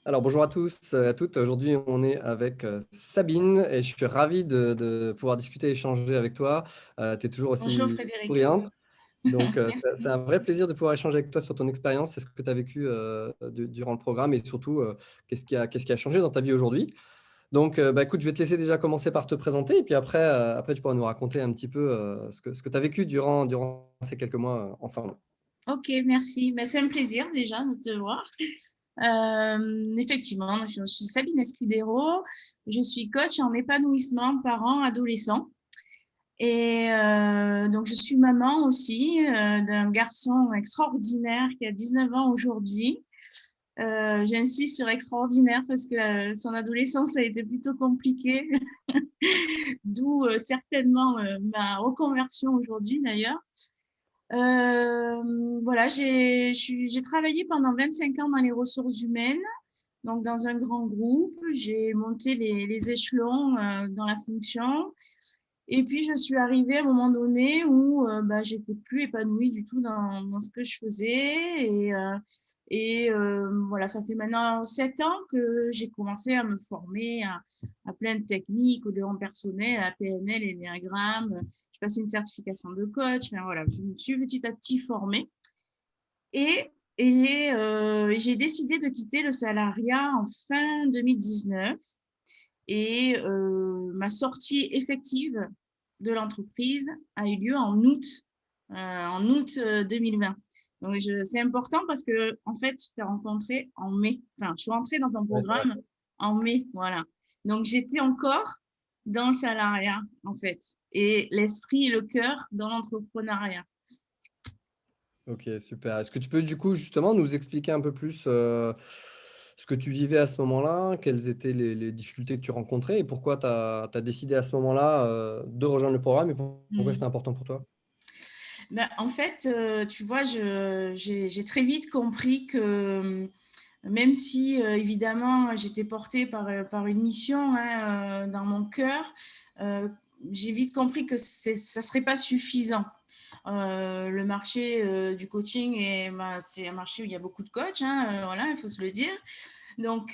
Alors bonjour à tous, à toutes. Aujourd'hui, on est avec Sabine et je suis ravi de pouvoir discuter et échanger avec toi. Tu es toujours Bonjour aussi Frédéric. souriante. Donc, c'est Merci. un vrai plaisir de pouvoir échanger avec toi sur ton expérience, c'est ce que tu as vécu durant le programme et surtout, qu'est-ce qui a changé dans ta vie aujourd'hui. Donc, écoute, je vais te laisser déjà commencer par te présenter et puis après tu pourras nous raconter un petit peu ce que tu as vécu durant ces quelques mois ensemble. Ok, merci. Ben, c'est un plaisir déjà de te voir. Effectivement, je suis Sabine Escudero. Je suis coach en épanouissement parent-adolescent. Et donc, je suis maman aussi d'un garçon extraordinaire qui a 19 ans aujourd'hui. J'insiste sur extraordinaire parce que son adolescence a été plutôt compliquée, d'où certainement ma reconversion aujourd'hui d'ailleurs. Voilà, j'ai travaillé pendant 25 ans dans les ressources humaines, donc dans un grand groupe. J'ai monté les échelons dans la fonction. Et puis, je suis arrivée à un moment donné où j'étais plus épanouie du tout dans ce que je faisais. Voilà, ça fait maintenant 7 ans que j'ai commencé à me former à plein de techniques, au développement personnel, à PNL, Ennéagramme. Je passé une certification de coach. Enfin, voilà, je me suis petit à petit formée. Et, j'ai décidé de quitter le salariat en fin 2019. Et ma sortie effective de l'entreprise a eu lieu en août 2020. Donc, c'est important parce que, en fait, je t'ai rencontré en mai. Enfin, je suis entrée dans ton Ouais, c'est vrai. programme en mai. Voilà. Donc, j'étais encore dans le salariat, en fait, et l'esprit et le cœur dans l'entrepreneuriat. Ok, super. Est-ce que tu peux du coup justement nous expliquer un peu plus ce que tu vivais à ce moment-là, quelles étaient les difficultés que tu rencontrais et pourquoi tu as décidé à ce moment-là de rejoindre le programme et pourquoi c'était Mm. important pour toi? Ben, en fait, tu vois, j'ai très vite compris que même si, évidemment, j'étais portée par une mission hein, dans mon cœur, euh, j'ai vite compris que ça ne serait pas suffisant. Le marché du coaching, c'est un marché où il y a beaucoup de coachs, hein, voilà, il faut se le dire. Donc,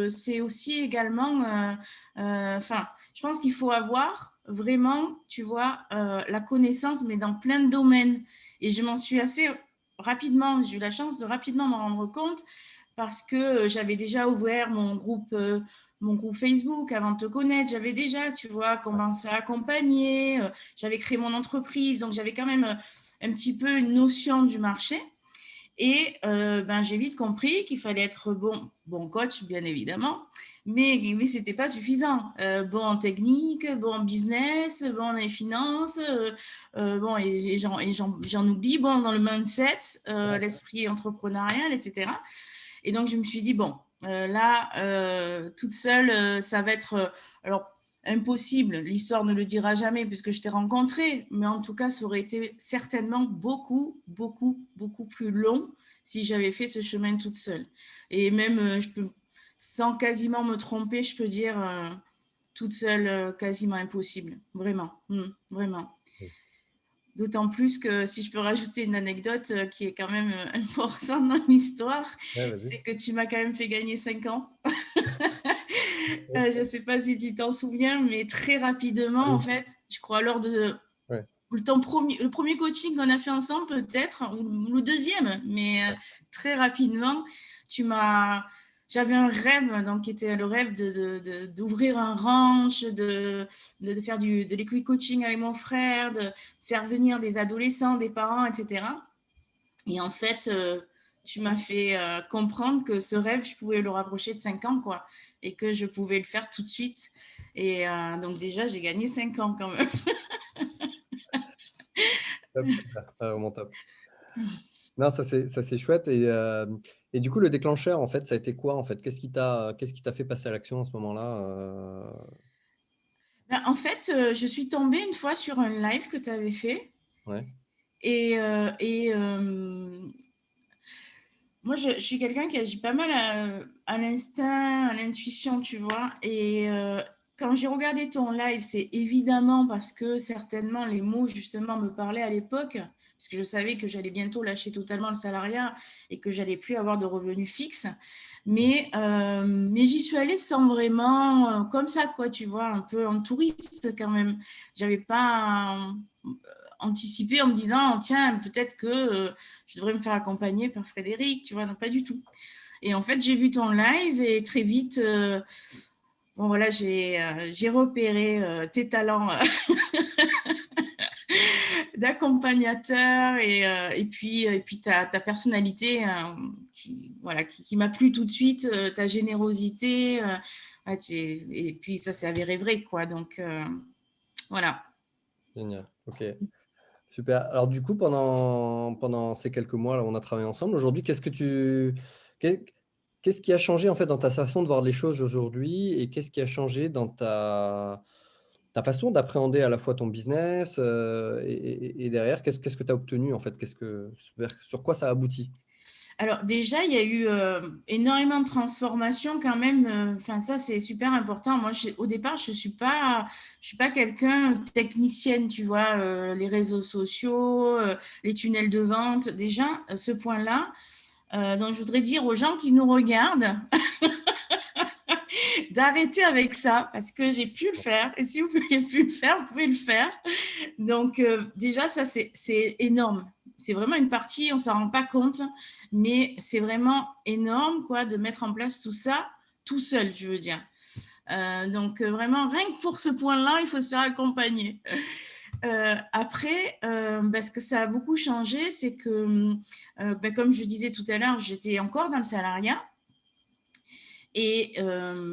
c'est aussi également, je pense qu'il faut avoir vraiment, tu vois, la connaissance, mais dans plein de domaines. Et je m'en suis assez rapidement, j'ai eu la chance de rapidement m'en rendre compte parce que j'avais déjà ouvert mon groupe Facebook avant de te connaître. J'avais déjà, tu vois, commencé à accompagner. J'avais créé mon entreprise, donc j'avais quand même un petit peu une notion du marché. Et j'ai vite compris qu'il fallait être bon coach, bien évidemment, mais ce n'était pas suffisant. Bon en technique, bon en business, bon dans les finances, bon, j'en oublie, bon dans le mindset, l'esprit entrepreneurial, etc. Et donc, je me suis dit, bon, là, toute seule, ça va être alors impossible. L'histoire ne le dira jamais puisque je t'ai rencontré, mais en tout cas, ça aurait été certainement beaucoup, beaucoup, beaucoup plus long si j'avais fait ce chemin toute seule. Et même, sans quasiment me tromper, je peux dire toute seule, quasiment impossible. Vraiment. Vraiment. D'autant plus que si je peux rajouter une anecdote qui est quand même importante dans l'histoire, Ouais, vas-y. c'est que tu m'as quand même fait gagner 5 ans. Je ne sais pas si tu t'en souviens, mais très Ah rapidement, en oui. fait, je crois lors de Ouais, le premier coaching qu'on a fait ensemble, peut-être, ou le deuxième, mais ouais. très rapidement, tu m'as. J'avais un rêve, donc qui était le rêve d'ouvrir un ranch, de faire de l'équi-coaching avec mon frère, de faire venir des adolescents, des parents, etc. Et en fait, tu m'as fait comprendre que ce rêve, je pouvais le rapprocher de 5 ans, quoi, et que je pouvais le faire tout de suite. Et donc déjà, j'ai gagné 5 ans quand même. Top, super, vraiment top. Non, ça c'est chouette et du coup le déclencheur en fait ça a été quoi en fait? Qu'est-ce qui t'a fait passer à l'action à ce moment-là? Ben, en fait, je suis tombée une fois sur un live que tu avais fait. Ouais, Et moi, je suis quelqu'un qui agit pas mal à l'instinct, à l'intuition, tu vois. Et quand j'ai regardé ton live, c'est évidemment parce que certainement les mots justement me parlaient à l'époque, parce que je savais que j'allais bientôt lâcher totalement le salariat et que j'allais plus avoir de revenus fixes. Mais j'y suis allée sans vraiment, comme ça, quoi, tu vois, un peu en touriste quand même. J'avais pas anticipé en me disant, tiens, peut-être que je devrais me faire accompagner par Frédéric, tu vois, non, pas du tout. Et en fait, j'ai vu ton live et très vite, bon, voilà, j'ai repéré tes talents d'accompagnateur et puis ta personnalité voilà, qui m'a plu tout de suite, ta générosité. Et puis ça s'est avéré vrai, quoi. Donc, voilà. Génial, ok. Super. Alors du coup, pendant ces quelques mois, là, on a travaillé ensemble. Aujourd'hui, qu'est-ce qui a changé en fait dans ta façon de voir les choses aujourd'hui et qu'est-ce qui a changé dans ta façon d'appréhender à la fois ton business et derrière, qu'est-ce que tu as obtenu en fait? Sur quoi ça aboutit? Alors déjà, il y a eu énormément de transformations quand même. Enfin, ça, c'est super important. Moi, au départ, je suis pas quelqu'un technicienne, tu vois, les réseaux sociaux, les tunnels de vente. Déjà, ce point-là, donc je voudrais dire aux gens qui nous regardent d'arrêter avec ça parce que j'ai pu le faire. Et si vous ne pouviez plus le faire, vous pouvez le faire. Donc, déjà, ça, c'est énorme. C'est vraiment une partie, on ne s'en rend pas compte, mais c'est vraiment énorme, quoi, de mettre en place tout ça tout seul, je veux dire. Donc, vraiment, rien que pour ce point-là, il faut se faire accompagner. Après, ce que ça a beaucoup changé, c'est que, comme je disais tout à l'heure, j'étais encore dans le salariat. Et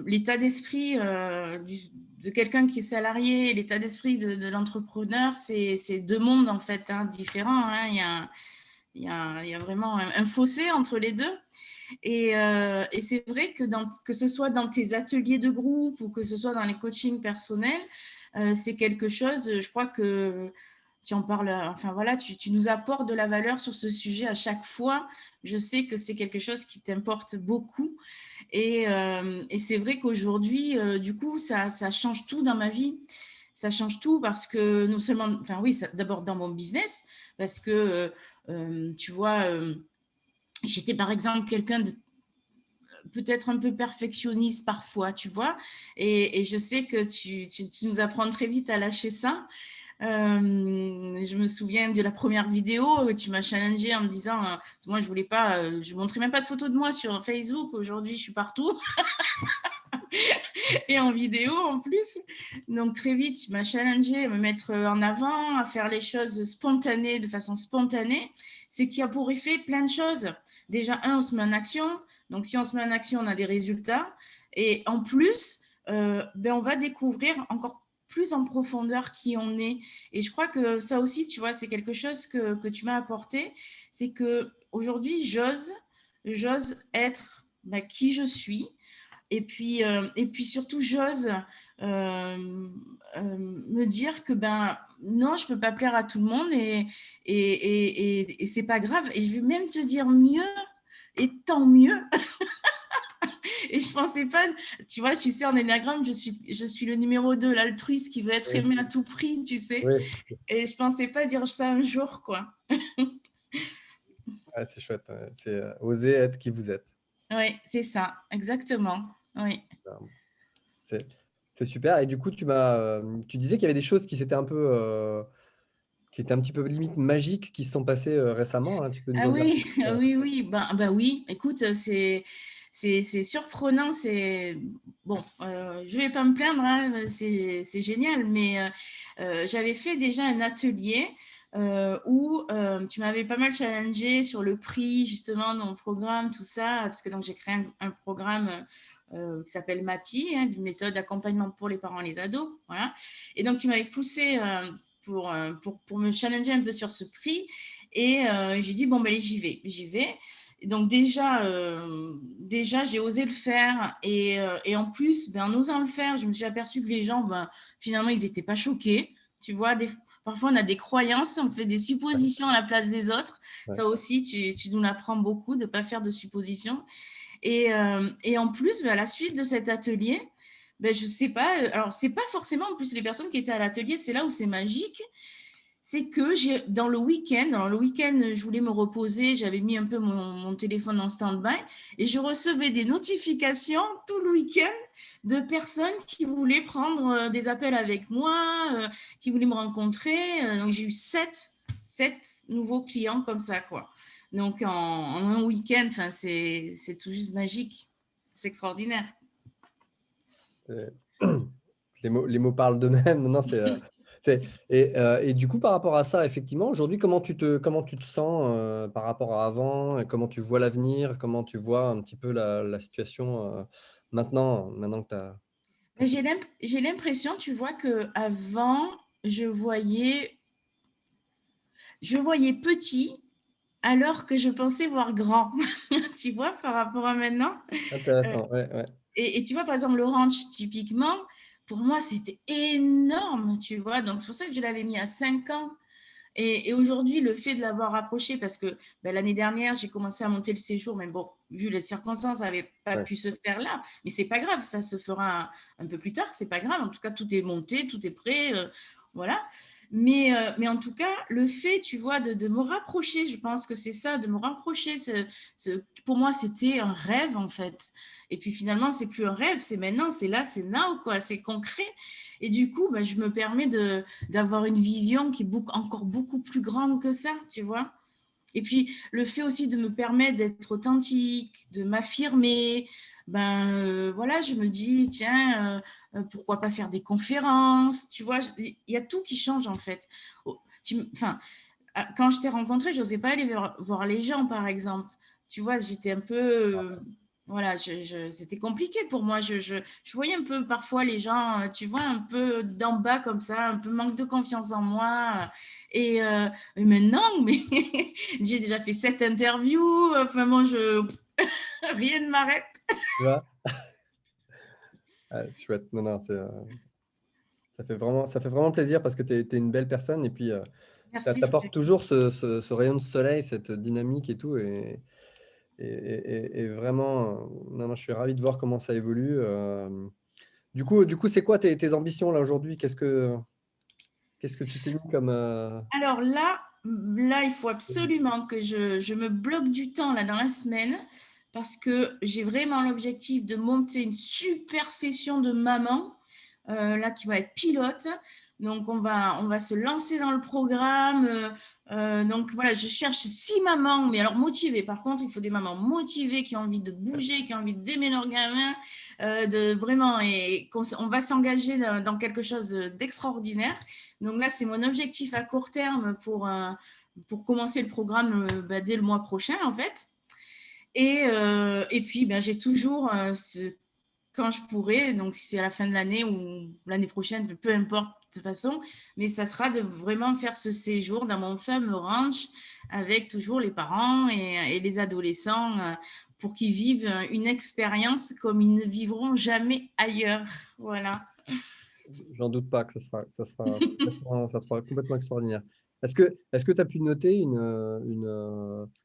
l'état d'esprit de quelqu'un qui est salarié et l'état d'esprit de l'entrepreneur, c'est deux mondes en fait différents. Il y a vraiment un fossé entre les deux. Et c'est vrai que ce soit dans tes ateliers de groupe ou que ce soit dans les coachings personnels, c'est quelque chose, je crois que tu en parles, enfin voilà, tu nous apportes de la valeur sur ce sujet à chaque fois. Je sais que c'est quelque chose qui t'importe beaucoup. Et c'est vrai qu'aujourd'hui, du coup, ça change tout dans ma vie. Ça change tout parce que non seulement, enfin oui, d'abord dans mon business, parce que tu vois, j'étais par exemple quelqu'un de peut-être un peu perfectionniste parfois, tu vois, et je sais que tu nous apprends très vite à lâcher ça. Je me souviens de la première vidéo où tu m'as challengé en me disant, moi je voulais pas, je montrais même pas de photos de moi sur Facebook. Aujourd'hui, je suis partout et en vidéo en plus. Donc très vite, tu m'as challengé à me mettre en avant, à faire les choses spontanées, de façon spontanée, ce qui a pour effet plein de choses. Déjà, on se met en action. Donc si on se met en action, on a des résultats. Et en plus, on va découvrir encore plus en profondeur qui on est. Et je crois que ça aussi, tu vois, c'est quelque chose que tu m'as apporté. C'est qu'aujourd'hui, j'ose être qui je suis. Et puis surtout, j'ose me dire que non, je ne peux pas plaire à tout le monde et c'est pas grave. Et je vais même te dire mieux, et tant mieux. Et je pensais pas, tu vois, tu sais, en énagramme, je suis le numéro 2, l'altruiste qui veut être Oui, aimé à tout prix, tu sais. oui. Et je pensais pas dire ça un jour, quoi. Ouais, c'est chouette. Ouais. C'est oser être qui vous êtes. Oui, c'est ça, exactement. Oui. C'est c'est super. Et du coup, tu disais qu'il y avait des choses qui qui étaient un petit peu limite magiques qui se sont passées récemment. Hein. Tu peux nous Ah en dire oui, plus? ah oui, oui, oui. Écoute, c'est surprenant, c'est bon. Je vais pas me plaindre, hein, c'est génial. Mais j'avais fait déjà un atelier où tu m'avais pas mal challengé sur le prix justement dans mon programme, tout ça, parce que donc j'ai créé un programme qui s'appelle MAPI, hein, une méthode d'accompagnement pour les parents et les ados, voilà. Et donc tu m'avais poussé pour me challenger un peu sur ce prix. Et j'ai dit, bon, allez, j'y vais. Et donc déjà, j'ai osé le faire. Et en plus, en osant le faire, je me suis aperçue que les gens, finalement, ils n'étaient pas choqués. Tu vois, parfois, on a des croyances, on fait des suppositions à la place des autres. Ouais. Ça aussi, tu nous l'apprends beaucoup, de ne pas faire de suppositions. Et en plus, à la suite de cet atelier, Ben, je sais pas. Alors, c'est pas forcément en plus les personnes qui étaient à l'atelier, c'est là où c'est magique. C'est que dans le week-end, je voulais me reposer, j'avais mis un peu mon téléphone en stand-by et je recevais des notifications tout le week-end de personnes qui voulaient prendre des appels avec moi, qui voulaient me rencontrer. Donc, j'ai eu sept nouveaux clients comme ça, quoi. Donc, en un week-end, c'est tout juste magique. C'est extraordinaire. Les mots parlent d'eux-mêmes. Non, et du coup, par rapport à ça, effectivement, aujourd'hui, comment tu te sens par rapport à avant? Et comment tu vois l'avenir? Comment tu vois un petit peu la situation maintenant que tu as… J'ai l'impression, tu vois, qu'avant, je voyais petit alors que je pensais voir grand, tu vois, par rapport à maintenant. Euh, Intéressant, ouais, ouais. et tu vois, par exemple, le ranch, typiquement, pour moi, c'était énorme, tu vois. Donc, c'est pour ça que je l'avais mis à 5 ans. Et aujourd'hui, le fait de l'avoir rapproché, parce que ben, l'année dernière, j'ai commencé à monter le séjour, mais bon, vu les circonstances, ça n'avait pas Ouais. pu se faire là. Mais c'est pas grave, ça se fera un peu plus tard, c'est pas grave. En tout cas, tout est monté, tout est prêt, voilà. Mais en tout cas, le fait, tu vois, de me rapprocher, je pense que c'est ça, de me rapprocher, pour moi, c'était un rêve, en fait. Et puis finalement, c'est plus un rêve, c'est maintenant, c'est là, c'est now, quoi, c'est concret. Et du coup, ben, je me permets d'avoir une vision qui est encore beaucoup plus grande que ça, tu vois. Et puis, le fait aussi de me permettre d'être authentique, de m'affirmer, ben voilà, je me dis, tiens, pourquoi pas faire des conférences, tu vois, il y a tout qui change en fait. Enfin, quand je t'ai rencontré, je n'osais pas aller voir les gens, par exemple. Tu vois, j'étais un peu… voilà, c'était compliqué pour moi. Je voyais un peu parfois les gens, tu vois, un peu d'en bas comme ça, un peu manque de confiance en moi. Et maintenant, mais j'ai déjà fait 7 interviews. Enfin, moi, rien ne m'arrête. Tu vois? Ah, chouette. Non, non, ça fait vraiment plaisir parce que tu es une belle personne et puis ça Merci, t'apporte Frédéric. toujours ce rayon de soleil, cette dynamique et tout. Et vraiment, non, non, je suis ravi de voir comment ça évolue. Du coup, c'est quoi tes ambitions là aujourd'hui? Qu'est-ce que tu t'es mis comme… Alors là, il faut absolument que je me bloque du temps là, dans la semaine parce que j'ai vraiment l'objectif de monter une super session de maman là qui va être pilote. Donc, on va se lancer dans le programme. Donc, voilà, je cherche 6 mamans, mais alors motivées. Par contre, il faut des mamans motivées qui ont envie de bouger, qui ont envie d'aimer leur gamin, vraiment, et on va s'engager dans quelque chose d'extraordinaire. Donc là, c'est mon objectif à court terme pour commencer le programme dès le mois prochain, en fait. Et puis, j'ai toujours quand je pourrai, donc si c'est à la fin de l'année ou l'année prochaine, peu importe de toute façon, mais ça sera de vraiment faire ce séjour dans mon fameux ranch avec toujours les parents et les adolescents pour qu'ils vivent une expérience comme ils ne vivront jamais ailleurs. Voilà. J'en doute pas que ça sera complètement extraordinaire. Est-ce que tu as pu noter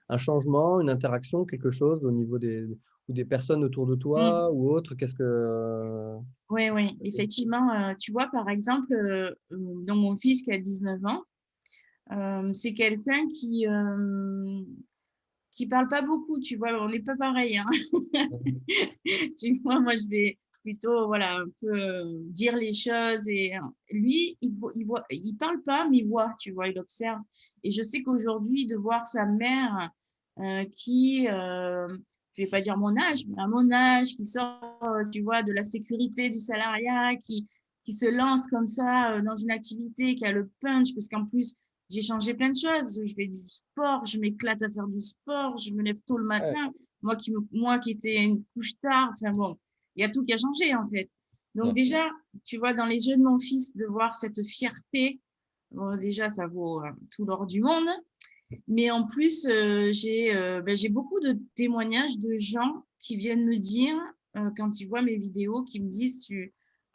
un changement, une interaction, quelque chose au niveau des personnes autour de Mm. toi ou autre? Oui, oui, effectivement. Tu vois, par exemple, dans mon fils qui a 19 ans, c'est quelqu'un qui parle pas beaucoup, tu vois, on n'est pas pareil, hein. Tu vois, moi, je vais plutôt, voilà, un peu dire les choses. Et lui, il parle pas, mais il voit, tu vois, il observe. Et je sais qu'aujourd'hui, de voir sa mère qui, je vais pas dire mon âge, mais à mon âge, qui sort, tu vois, de la sécurité du salariat, qui se lance comme ça dans une activité, qui a le punch, parce qu'en plus, j'ai changé plein de choses. Je fais du sport, je m'éclate à faire du sport, je me lève tôt le Ouais, matin. Moi qui étais une couche tard, enfin bon, il y a tout qui a changé en fait. Donc ouais. déjà, tu vois, dans les yeux de mon fils, de voir cette fierté, bon, déjà, ça vaut tout l'or du monde. Mais en plus, j'ai beaucoup de témoignages de gens qui viennent me dire, quand ils voient mes vidéos, qui me disent,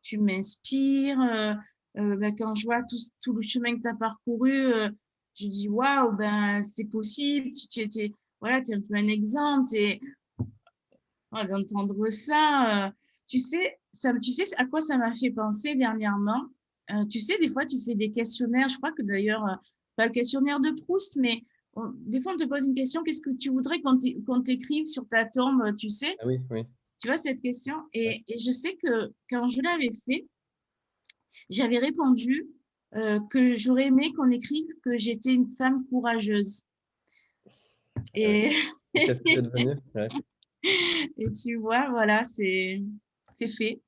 tu m'inspires. Quand je vois tout le chemin que tu as parcouru, je dis, waouh, ben, c'est possible. Voilà, tu es un peu un exemple. Et d'entendre ça, Tu sais à quoi ça m'a fait penser dernièrement? Tu sais, des fois, tu fais des questionnaires. Je crois que d'ailleurs, pas le questionnaire de Proust, mais des fois, on te pose une question. Qu'est-ce que tu voudrais qu'on t'écrive sur ta tombe, tu sais? Ah oui, oui. Tu vois cette question? Ouais. Et je sais que quand je l'avais fait, j'avais répondu que j'aurais aimé qu'on écrive que j'étais une femme courageuse. Ah oui. Et, Et qu'est-ce que tu es devenu? Ouais. et tu vois, voilà, c'est fait.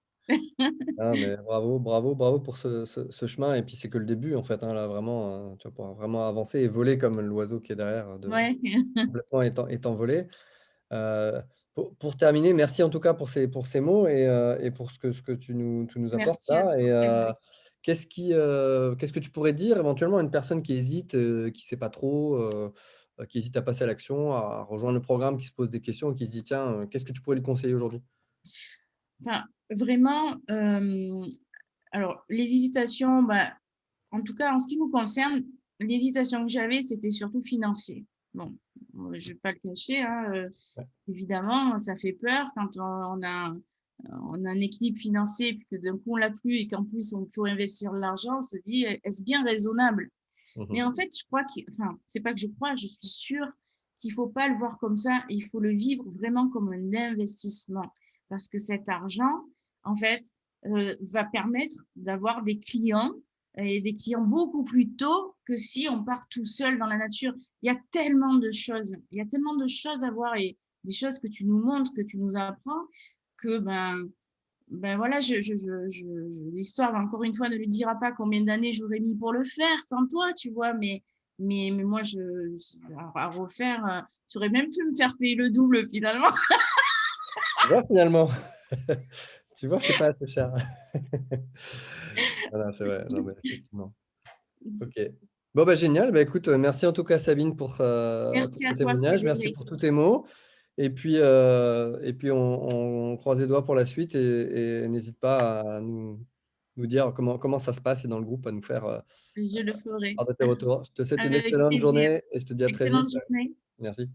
Ah, mais bravo, bravo, bravo pour ce chemin. Et puis, c'est que le début, en fait, hein, là, vraiment, tu vas pouvoir vraiment avancer et voler comme l'oiseau qui est derrière, Ouais. complètement est envolé. Heu, pour terminer, merci en tout cas pour ces mots et pour ce que tu nous apportes Merci à là. toi, Frédéric. Qu'est-ce que tu pourrais dire éventuellement à une personne qui hésite, qui ne sait pas trop, qui hésite à passer à l'action, à rejoindre le programme, qui se pose des questions, qui se dit: «Tiens, qu'est-ce que tu pourrais lui conseiller aujourd'hui?» Enfin, vraiment, alors les hésitations, bah, en tout cas en ce qui nous concerne, l'hésitation que j'avais, c'était surtout financier. Bon, je vais pas le cacher, hein, Ouais. évidemment, ça fait peur quand on a un équilibre financier, puis que d'un coup on l'a plus et qu'en plus on faut investir de l'argent, on se dit: «Est-ce bien raisonnable?» Mmh Mais mh. en fait, je crois enfin, c'est pas que je crois, je suis sûre qu'il faut pas le voir comme ça. Il faut le vivre vraiment comme un investissement. Parce que cet argent, en fait, va permettre d'avoir des clients et des clients beaucoup plus tôt que si on part tout seul dans la nature. Il y a tellement de choses, il y a tellement de choses à voir et des choses que tu nous montres, que tu nous apprends, que ben voilà, l'histoire, encore une fois, ne lui dira pas combien d'années j'aurais mis pour le faire sans toi, tu vois, mais moi, à refaire, tu aurais même pu me faire payer le double finalement. Tu vois finalement? Tu vois, c'est pas assez cher. Voilà, c'est vrai. Non, mais effectivement. OK. Bon, bah, génial. Bah, écoute, merci en tout cas Sabine pour Merci ce à toi, témoignage. Merci Frédéric. pour tous tes mots et puis on croise les doigts pour la suite et n'hésite pas à nous dire comment ça se passe et dans le groupe à nous faire, Je le ferai part de tes retours. Je te souhaite une avec excellente plaisir. journée et je te dis à très vite. Excellente journée. Merci.